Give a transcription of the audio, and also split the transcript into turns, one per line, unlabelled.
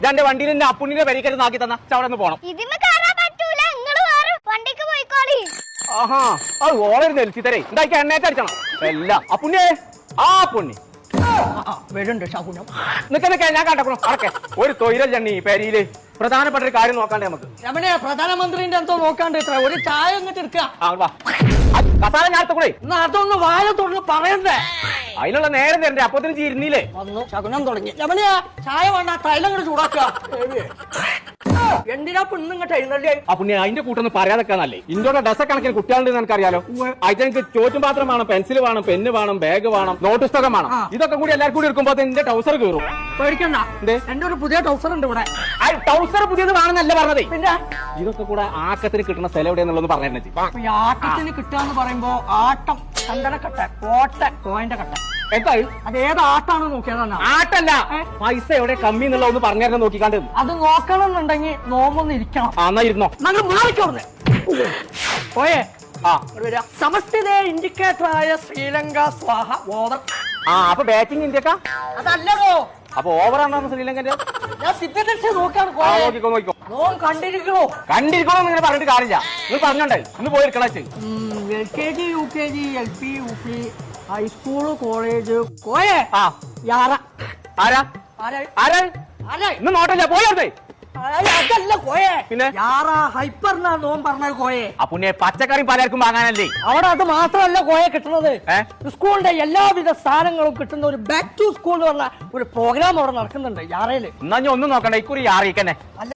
എന്റെ വണ്ടിയിൽ എന്റെ അപ്പുണ്ണിന്റെ പരിക്കരുത് നാക്കി തന്ന അവിടെ നിന്ന് പോണം. ആഹാ അത് ഓളൊരു നെൽസി തരേ എന്താക്കി എണ്ണയൊക്കെ അടിച്ചണം എല്ലാം അപ്പുണ്ണിയേ ആ പുണ്ണി
വരുന്നുണ്ട് ശകുനം.
നിൽക്കെ ഞാൻ കണ്ടോ അടക്കെ ഒരു തൊഴിൽ ചണ്ണി പെരിയില് പ്രധാനപ്പെട്ട ഒരു കാര്യം നോക്കാണ്ടേ നമുക്ക്.
രമണേ പ്രധാനമന്ത്രിന്റെ എന്തോ നോക്കാണ്ട് ഇത്ര ഒരു ചായ എന്നിട്ട് എടുക്കുക.
കസാല ഞാനത്തെ കൂടെ
എന്നാ അതൊന്ന് വായ തുറന്ന് പറയണ്ടേ.
അതിനുള്ള നേരം തരണ്ടേ അപ്പത്തിന് ചീരുന്നില്ലേ
വന്നു ശകുനം തുടങ്ങി. രമണിയാ ചായ വേണ്ട തൈലം കൂടെ ചൂടാക്കുക. എന്തിനാ പെണ്ണുങ്ങട്ട് എഴുന്നള്ളി
ആ പുണ്യ അതിന്റെ കൂട്ടൊന്ന് പറയാതൊക്കെ നല്ലേ. ഇന്ത്യയുടെ ഡസ കണക്കിന് കുട്ടികളുണ്ടെന്ന് എനിക്കറിയാലോ. അതിനെനിക്ക് ചോറ്റും പാത്രം വേണം, പെൻസിൽ വേണം, പെന്ന് വേണം, ബാഗ് വേണം, നോട്ട് പുസ്തകം വേണം. ഇതൊക്കെ കൂടി എല്ലാവർക്കും കൂടി എടുക്കുമ്പോ എന്റെ ടൗസർ കയറും.
പേടിക്കണ്ട എന്റെ ഒരു പുതിയ ടൗസർ ഉണ്ട് ഇവിടെ.
ടൗസർ പുതിയത് വേണമെന്നല്ല പറഞ്ഞതേ. പിന്നെ ഇതൊക്കെ കൂടെ ആക്കത്തിന് കിട്ടുന്ന സ്ഥലം എവിടെയെന്നുള്ളത് പറഞ്ഞിരുന്നു.
ആട്ടത്തിന് കിട്ടുകയെന്ന് പറയുമ്പോ ആട്ടം ചന്ദനക്കട്ട കോട്ട കോയന്റെ കട്ട
എന്തായി
അത് ഏത് ആട്ടാണ് നോക്കിയതാണ്.
ആട്ടല്ല പൈസ എവിടെ കമ്മി എന്നുള്ള ഒന്ന് പറഞ്ഞു നോക്കിക്കാണ്ട്
അത് നോക്കണം എന്നുണ്ടെങ്കിൽ നോമ്പൊന്ന് ഇരിക്കണം.
എന്നാ ഇരുന്നോ
നമ്മൾ മാറിക്കോർന്ന് പോയേ. സമസ്ഥിതേ ഇൻഡിക്കേറ്ററായ ശ്രീലങ്ക സ്വാഹ ഓവർ.
അപ്പൊ ബാറ്റിംഗ് ഇന്ത്യക്കാ
അതല്ലോ.
അപ്പൊ ഓവറാണോ ശ്രീലങ്കന്റെ?
ഞാൻ സിദ്ധദർശ നോക്കാണ്. കണ്ടിരിക്കണോ
കണ്ടിരിക്കണോ നിങ്ങൾ പറഞ്ഞിട്ട് കാര്യമില്ല. നിങ്ങൾ പറഞ്ഞോണ്ടേ ഇന്ന് പോയിരിക്കണ.
LKG UKG LP UP high school college കോയേ യാറ
ആരാ ആരാ ഇന്ന് നോട്ടല്ല പോയേ.
അതല്ല കോയേ
പിന്നെ
യാറ ഹൈപ്പറിനാ നോൻ പറഞ്ഞത് കോയേ.
അപ്പൊ പച്ചക്കറി പലർക്കും വാങ്ങാനല്ലേ
അവിടെ. അത് മാത്രമല്ല കോയെ കിട്ടുന്നത് സ്കൂളിന്റെ എല്ലാവിധ സ്ഥാനങ്ങളും കിട്ടുന്ന ഒരു ബാക്ക് ടു സ്കൂൾ എന്ന് പറഞ്ഞ ഒരു പ്രോഗ്രാം അവിടെ നടക്കുന്നുണ്ട് യാറയില്.
എന്നാ ഞാൻ ഒന്നും നോക്കണ്ട ഇക്കുറി യാറിക്കന്നെ.
അല്ല